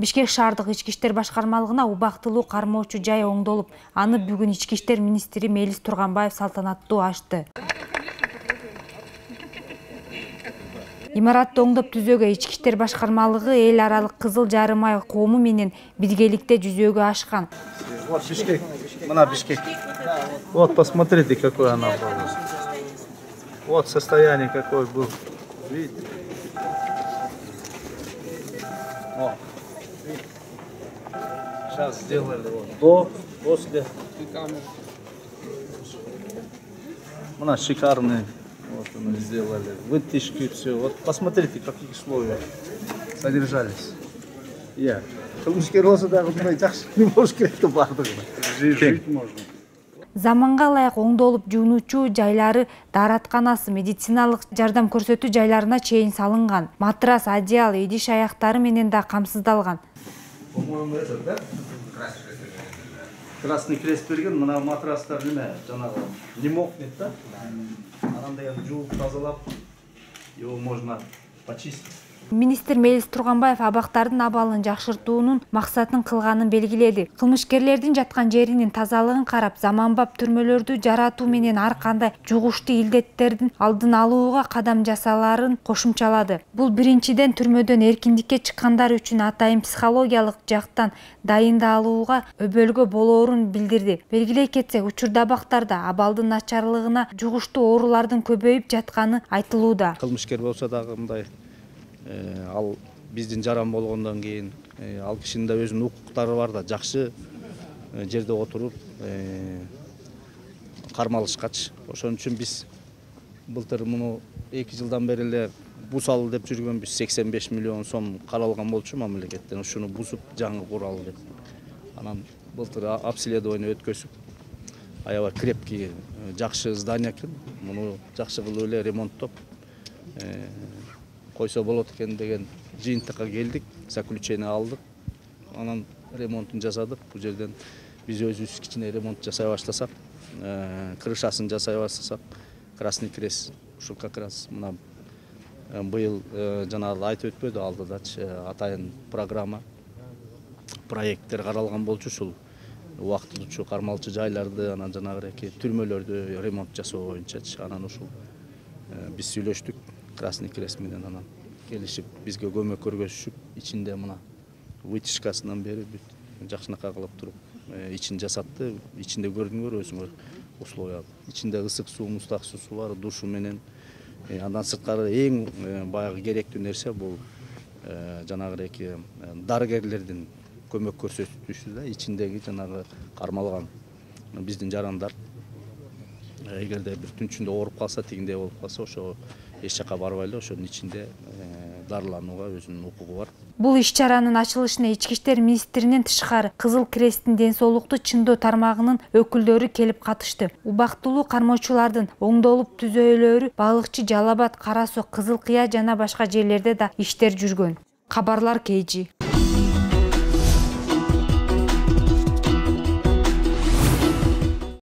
Бишкек шаардык ички иштер башкармалыгына убактылуу кармоочу жай оңдолуп, аны бүгүн ички иштер министри Мелис Турганбаев салтанаттуу ачты. Имаратты оңдоп түзөөгө ички иштер башкармалыгы эл аралык Кызыл Жарым ай коому менен биргеликте жүзөгө ашкан. Вот Бишкек, мына Бишкек. Вот посмотрите, какой она была. Вот состояние какое было. Видите? О. Сейчас сделали вот до, после. Мына шикарный. Вот мы сделали. Вытяжки, все. Вот посмотрите, какие условия содержались. Я. Кылмышкер болсо дагы мындай жакшы не болуш керек да бардыгына. Жить можно. Заманга ылайык оңдолуп жуунуучу жайлары, дааратканасы, медициналык жардам көрсөтүү жайларына чейин салынган. Матрас, одеял, идиш аяктары менен да камсыздалган. По-моему, это, да? Красный крест берген, мына матрастар неме, жанагы не мокнет, да? Анандай жууп тазалап, его можно почистить. Министр Мелис Турганбаев абактардын абалын жакшыртуунун максатын кылганын белгиледи. Кылмышкерлердин жаткан жеринин тазалыгын карап, заманбап түрмөлөрдү жаратуу менен ар кандай жугуштуу илдеттердин алдын алууга кадам жасаларын кошумчалады. Бул биринчиден түрмөдөн эркиндикке чыккандар үчүн атайын психологиялык жактан дайындалууга өбөлгө болоорун билдирди. Белгилей кетсек, учурда абактарда абалдын начарлыгына жугуштуу оорулардын көбөйүп жатканы айтылууда. Кылмышкер болсо дагы мындай ал биздин жаран болгондон кийин ал кишинин да өзүнүн укуктары бар да, жакшы жерде отуруп кармалышкачы. Ошон үчүн биз былтыр муну 2 жылдан бери эле бусалы деп жүргөнбүз. 85 миллион сом каралган болчу мамлекеттен. Ушуну бузуп жаңы куралы деп. Анан былтыр обследование өткөзүп, аябай крепкий, жакшы здание экен. Муну жакшы кылып эле ремонттоп койсо болот экен деген жыйынтыкка келдик, заключение алдык. Анан ремонтун жасадык. Бул жерден биз өзүбүз кичине ремонт жасай баштасак, крышасын жасай баштасак, Красный Крест ушул как раз мына быйыл жанагы айтып өтпөдү алдыдачы атайын программа, проекттер каралган болчу, ушул убактылуучу кармалчу жайларды, анан жанагы түрмөлөрдү ремонт жасоо боюнчачы. Анан ушул биз сүйлөштүк Красный Крест менен, анан келишип бизге көмөк көргөзүшүп, ичинде мына вытяжкасынан бери бүт жакшынакай кылып туруп ичин жасатты. Ичинде көрдүңөр өзүңөр условия. Ичинде ысык суу, муздак суусу бар, душу менен. Андан сырткары эң баягы керектүү нерсе бул жанагы дарыгерлердин көмөк көрсөтүүсү да, ичиндеги жанагы кармалган биздин жарандар эгерде бир түнчүндө ооруп калса, тигиндей болуп калса, ошо эч жака барбай эле ошонун ичинде дарыланууга өзүнүн укугу бар. Бул иш-чаранын ачылышына ички иштер министринен тышкары Кызыл Кресттин ден соолукту чыңдоо тармагынын өкүлдөрү келип катышты. Убактылуу кармоочулардын оңдолуп түзөөлөрү Балыкчы, Жалал Абад, Кара Соо, Кызыл Кыя жана башка жерлерде да иштер жүргөн. Кабарлар KG.